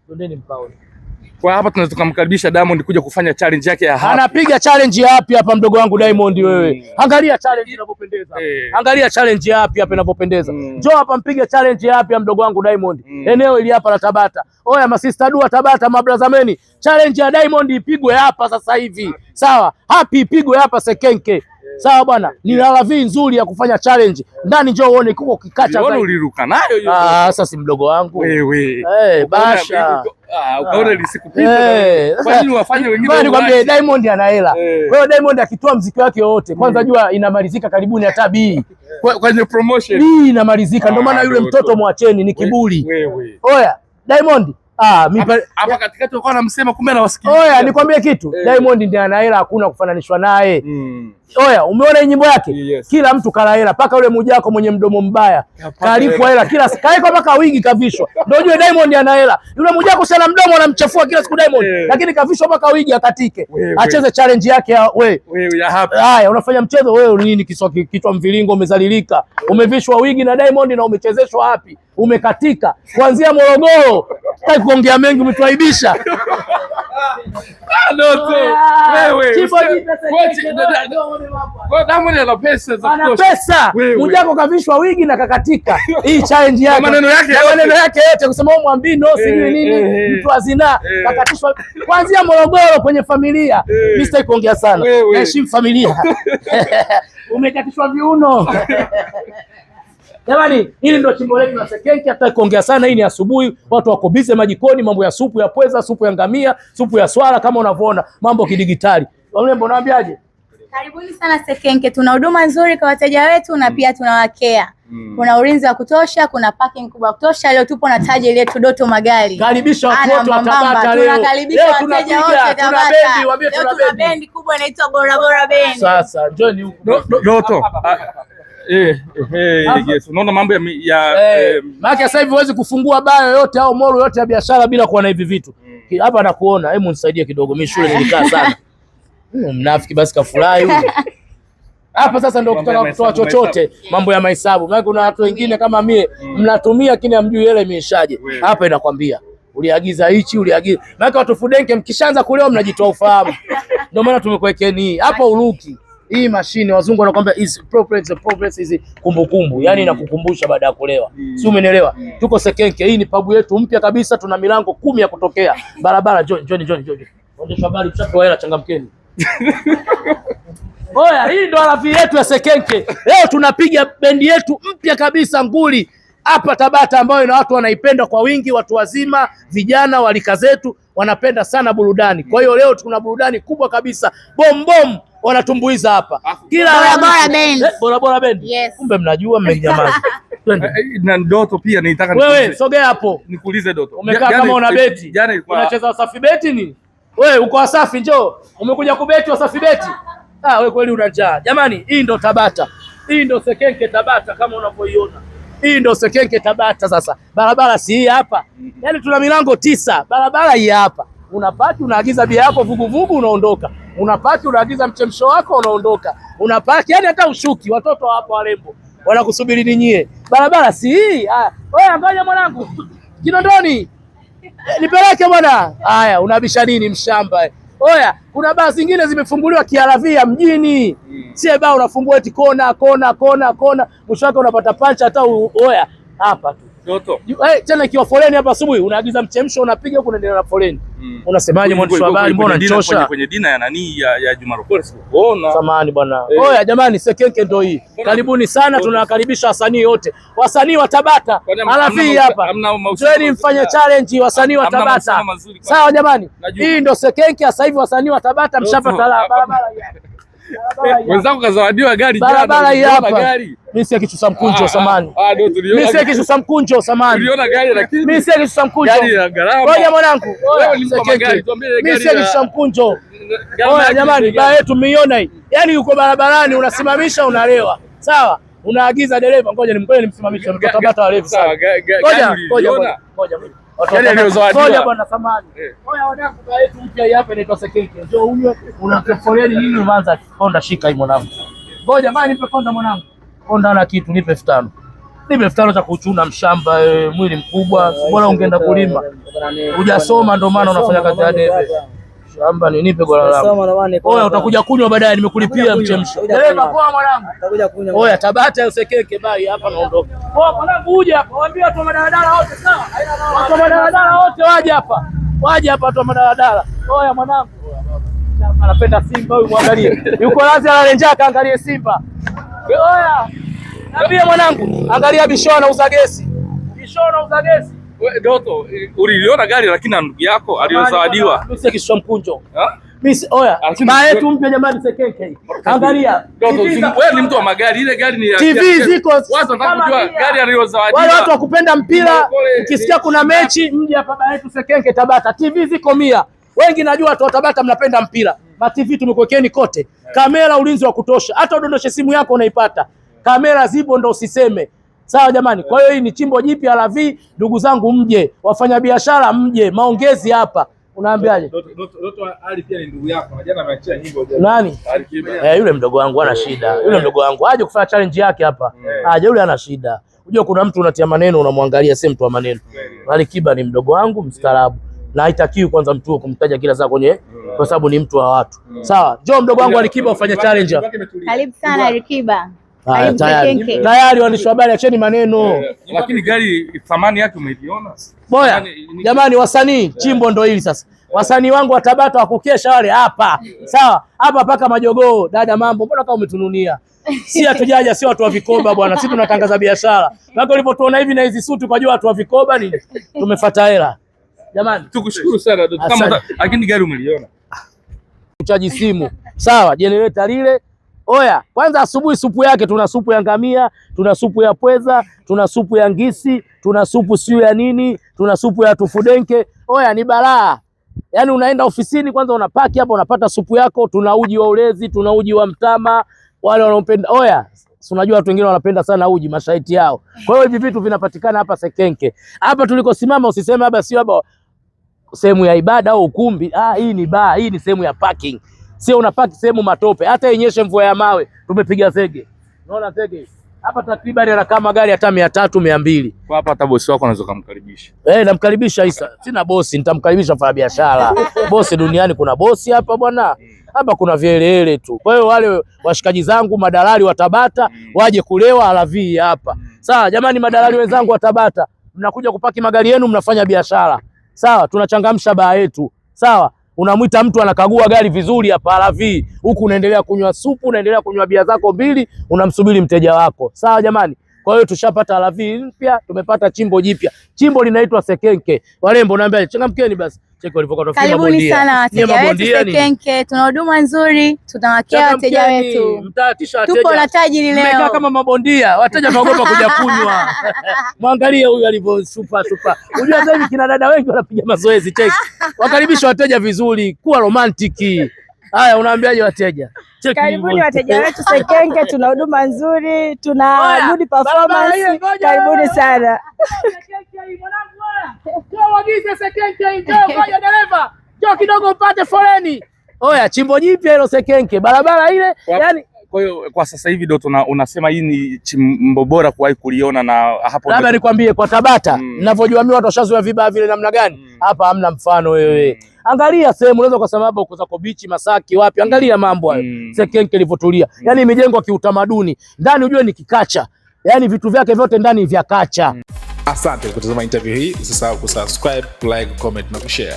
Twendeni mkaone. Kwa hapa tunaweza tukamkaribisha Diamond kuja kufanya challenge yake ya hapa. Anapiga challenge yapi hapa mdogo wangu Diamond wewe? Angalia challenge inavyopendeza. Angalia challenge yapi hapa inavyopendeza. Njoo hapa mpige challenge yapi ya mdogo wangu Diamond. Eneo ili hapa la Tabata. Oya masista dua Tabata, mabrazameni. Challenge ya Diamond ipigwe hapa sasa hivi. Sawa? Happy ipigwe hapa Sekenke. Sawa bwana, ni lalavi nzuri ya kufanya challenge. Ndani njoo uone kuko kikacha zaidi. Uliruka nayo hiyo. Sasa si mdogo wangu. Wewe. Basha. Ukaona lisikupita. Kwa nini wafanye wengine? Kwani kwambie Diamond ana hela. Kwa hiyo Diamond akitoa muziki wake wote, kwanza jua inamalizika karibuni hata B. Kwenye promotion. B inamalizika. Ndio maana yule mtoto mwacheni ni kiburi. Wewe. Oya, Diamond hapa katikati wako anamsema kumbe anawasikia. Oya, nikwambie kitu. Diamond ndiye ana hela, hakuna kufananishwa naye. Oya, umeona hii nyimbo yake? Kila mtu kala hela, paka yule Mujako mwenye mdomo mbaya. Kalipwa hela kila siku. Kaiko paka wigi kavishwa. Ndio ujue Diamond ana hela. Yule Mujako sana mdomo anamchafua kila siku Diamond. Lakini kavishwa paka wigi akatike. Acheze challenge yake ya wewe ya hapa. Haya, unafanya mchezo wewe nini kichwa mviringo umezalilika. Umevishwa wigi na Diamond na umechezeshwa wapi? Umekatika. Kuanzia Morogoro. Sitaki kuongea mengi umetuaibisha. Wewe. Kwa Diamond ana pesa za kutosha. Ana pesa. Mujako kavishwa wigi na kakatika. Hii challenge yake. Maneno yake yote kusema mwambino sijui nini, mtu azina, kakatishwa kuanzia Morogoro kwenye familia. Mimi sitaki kuongea sana. Heshimu familia. Umekatishwa viuno. Jamani, hili ndio chimbo letu la Sekenke. Hata kuongea sana, hii ni asubuhi, watu wako busy majikoni, mambo ya supu ya pweza, supu ya ngamia, supu ya swala, kama unavyoona mambo kidigitali. Wamlembo, naambiaje? Karibuni sana Sekenke, tuna huduma nzuri kwa wateja wetu na pia tunawakea. Kuna ulinzi wa kutosha, kuna parking kubwa kutosha. Leo tupo na taji letu Doto Magari. Karibisha watu wote wa Tabata leo. Tunakaribisha wateja wote Tabata. Leo tuna bendi kubwa inaitwa Bora Bora Bendi. Sasa njoni huko. Doto. Yes, unaona mambo ya maana sasa hivi huwezi kufungua baa yoyote au mall yoyote ya biashara bila kuwa na hivi vitu. Hapa nakuona, hebu nisaidie kidogo. Mimi shule nilikaa sana. Mnafiki basi kafurahi huyo. Hapa sasa ndio kutaka kutoa chochote, mambo ya mahesabu. Maana kuna watu wengine kama mie mnatumia kile hamjui hela imeishaje. Hapa inakwambia uliagiza hichi, uliagiza. Maana watu Fudenke mkishaanza kulewa mnajitoa ufahamu. Ndio maana tumekuwekeni hii. Hapa uruki. Hii mashine wazungu wanakuambia is progress is kumbukumbu. Yaani inakukumbusha baada ya kulewa. Si umenielewa? Tuko Sekenke. Hii ni pabu yetu mpya kabisa, tuna milango 10 ya kutokea. Barabara John. Ondesha habari mshapewa hela, changamkeni. Oya, hii ndo alafi yetu ya Sekenke. Leo tunapiga bendi yetu mpya kabisa nguli hapa Tabata, ambayo ina watu wanaipenda kwa wingi, watu wazima, vijana, walika zetu wanapenda sana burudani. Kwa hiyo leo tuna burudani kubwa kabisa. Bom wanatumbuiza hapa. Kila Bora Bora Bendi. Yes. Kumbe mnajua mmenyamaza. Na Doto pia nitaka wewe sogea hapo. Nikuulize Doto. Umekaa kama una beti. Unacheza Wasafi beti nini? Wewe uko Wasafi njoo. Umekuja kubeti Wasafi beti. Wewe kweli una njaa. Jamani, hii ndo Tabata. Hii ndo Sekenke Tabata kama unavyoiona. Hii ndo Sekenke Tabata sasa. Barabara si hii hapa. Yaani tuna milango 9. Barabara hii hapa. Unapaki unaagiza bia yako vuguvugu unaondoka. Unapaki unaagiza mchemsho wako unaondoka. Unapaki yani hata ushuki, watoto hapa warembo wanakusubiri ninyie. Barabara si hii. Wewe ngoja mwanangu. Kinondoni. Nipeleke bwana. Haya, unabisha nini mshamba? Oya, kuna baa zingine zimefunguliwa kiaravia mjini. Sie baa unafungua eti kona. Mwisho wake unapata pancha hata oya hapa tu. Doto. Tena ikiwa foleni hapa asubuhi unaagiza mchemsho unapiga huko unaendelea na foleni. Unasemaje mwandishi wa habari, mbona unachosha? Kwenye dina ya nani ya Juma Lokole unaona. Samahani bwana. Oya jamani, Sekenke ndio hii. Karibuni sana, tunawakaribisha wasanii wote. Wasanii wa Tabata. Alafi hapa. Twende mfanye challenge wasanii wa Tabata. Sawa jamani. Hii ndio Sekenke sasa hivi, wasanii wa Tabata mshapata barabara hii. Wenzako kazawadiwa gari jana. Barabara hii hapa. Mimi si kitu cha mkunjo samani. Mimi si kitu cha mkunjo samani. Tuliona gari lakini mimi si kitu cha mkunjo. Gari ya gharama. Ngoja mwanangu. Wewe ni magari, tuambie gari. Mimi si kitu cha mkunjo. Oya jamani, baa yetu mmeiona hii. Yaani uko barabarani unasimamisha unalewa. Sawa? Unaagiza dereva, ngoja nimsimamishe mtoto Tabata walevi sana. Ngoja. Ngoja bwana samani. Oya wanangu, baa yetu mpya hapa inaitwa Sekenke. Njoo unywe, unafoleni nini unaanza konda, shika hii mwanangu. Ngoja baa nipe konda mwanangu. Konda na kitu nipe 5000. Nipe 5000 cha kuchuna mshamba, mwili mkubwa. Bora ungeenda kulima. Hujasoma ndio maana unafanya kazi ya debe. Shamba ni nipe gola langu. Oya utakuja kunywa baadaye, nimekulipia mchemsho. Dereva poa mwanangu. Utakuja kunywa. Oya Tabata usekeke bai hapa naondoka. Poa mwanangu uje hapa. Waambie watu wa madaladala wote sawa? Watu wa madaladala wote waje hapa. Waje hapa watu wa madaladala. Oya mwanangu. Anapenda Simba huyu muangalie. Yuko lazi ala njaa kaangalie Simba. Oya. Niambie mwanangu, angalia Bisho anauza gesi. Bisho anauza gesi. Wewe Doto, uliliona gari lakini na ndugu yako aliyozawadiwa. Mimi si kisho mkunjo. Mimi oya, baa yetu mpya jamani Sekenke. Angalia. Doto, wewe ni mtu wa magari, ile gari ni ya TV ziko. Watu wanataka kujua gari aliyozawadiwa. Wale watu wa kupenda mpira, ukisikia kuna mechi mje hapa baa yetu Sekenke Tabata. TV ziko 100. Wengi najua watu wa Tabata mnapenda mpira. Ma TV tumekuwekeni kote. Kamera ulinzi wa kutosha. Hata udondoshe simu yako unaipata. Kamera zipo ndo usiseme. Sawa jamani, kwa hiyo hii ni chimbo jipya la V, ndugu zangu mje, wafanya biashara mje, maongezi hapa. Unaambiaje? Doto Ali pia ni ndugu yako. Jana ameachia nyimbo. Nani? Yule mdogo wangu ana shida. Yule mdogo wangu aje kufanya challenge yake hapa. Aje yule ana shida. Unajua kuna mtu unatia maneno unamwangalia si mtu wa maneno. Alikiba ni mdogo wangu mstaarabu. Na haitakiwi kwanza mtu kumtaja kila saa kwenye kwa sababu ni mtu wa watu. Sawa, njoo mdogo wangu Alikiba ufanye challenge. Karibu sana Alikiba. Tayari waandishi wa habari, acheni maneno. Lakini gari thamani yake umeiona? Boya, jamani wasanii, chimbo ndo hili sasa. Wasanii wangu wa Tabata wakukesha wale hapa. Sawa? Hapa paka majogoo. Dada mambo, mbona kama umetununia? Si hatujaja, si watu wa vikoba bwana. Sisi tunatangaza biashara. Nako ulipotuona hivi na hizi suti kwa jua watu wa vikoba ni tumefuata hela. Jamani, tukushukuru sana Doto. Kama lakini gari umeliona? Chaji simu. Sawa, generator lile. Oya, kwanza asubuhi supu yake tuna supu ya ngamia, tuna supu ya pweza, tuna supu ya ngisi, tuna supu siyo ya nini, tuna supu ya tufudenke. Oya ni balaa. Yaani unaenda ofisini kwanza unapaki hapa unapata supu yako, tuna uji wa ulezi, tuna uji wa mtama, wale wanaopenda. Oya, si unajua watu wengine wanapenda sana uji mashaiti yao. Kwa hiyo hivi vitu vinapatikana hapa Sekenke. Hapa tulikosimama usiseme hapa sio hapa sehemu ya ibada au ukumbi. Hii ni bar, hii ni sehemu ya parking. Sio unapaki sehemu matope. Hata inyeshe mvua ya mawe, tumepiga zege. Unaona zege? Hapa takriban anakaa magari hata 300 200. Kwa hapa hata bosi wako anaweza kumkaribisha. Namkaribisha Isa. Sina bosi, nitamkaribisha fanya biashara. Bosi duniani kuna bosi hapa bwana. Hapa kuna vielele tu. Kwa hiyo wale washikaji zangu madalali wa Tabata waje kulewa alavi hapa. Sawa, jamani madalali wenzangu wa Tabata, mnakuja kupaki magari yenu mnafanya biashara. Sawa, tunachangamsha baa yetu. Sawa? Unamwita mtu anakagua gari vizuri hapa alavi, huku unaendelea kunywa supu, unaendelea kunywa bia zako mbili, unamsubiri mteja wako. Sawa jamani? Kwa hiyo tushapata alavi mpya, tumepata chimbo jipya. Chimbo linaitwa Sekenke. Warembo naambia changamkeni basi. Cheki walivyokuwa tunafanya bondia. Karibuni sana wateja wetu Sekenke. Tuna huduma nzuri, tutawakea wateja wetu. Mtatisha wateja. Tupo na tajiri leo. Mmekaa kama mabondia, wateja wanaogopa kuja kunywa. Mwangalie huyu alivyo super. Unajua sasa hivi kina dada wengi wanapiga mazoezi cheki. Wakaribisha wateja vizuri, kuwa romantiki. Haya unaambiaje wateja? Karibuni wateja wetu Sekenke, tuna huduma nzuri, tuna good performance. Karibuni sana. Wagize Sekenke, njoo fanya dereva. Njoo kidogo upate foleni. Oya, chimbo jipya hilo Sekenke. Barabara ile, yani kwa hiyo kwa sasa hivi Doto unasema hii ni chimbo bora kuwahi kuliona na hapo. Labda nikwambie kwa Tabata, ninavyojua mimi watu washazoea vibaya vile namna gani? Hapa hamna mfano wewe. Angalia sehemu unaweza kusema hapa uko zako bichi Masaki wapi? Angalia mambo hayo. Sekenke ilivyotulia. Yaani imejengwa kiutamaduni. Ndani ujue ni kikacha. Yaani vitu vyake vyote ndani vya kacha. Asante kwa kutazama interview hii. Usisahau kusubscribe, like, comment na kushare.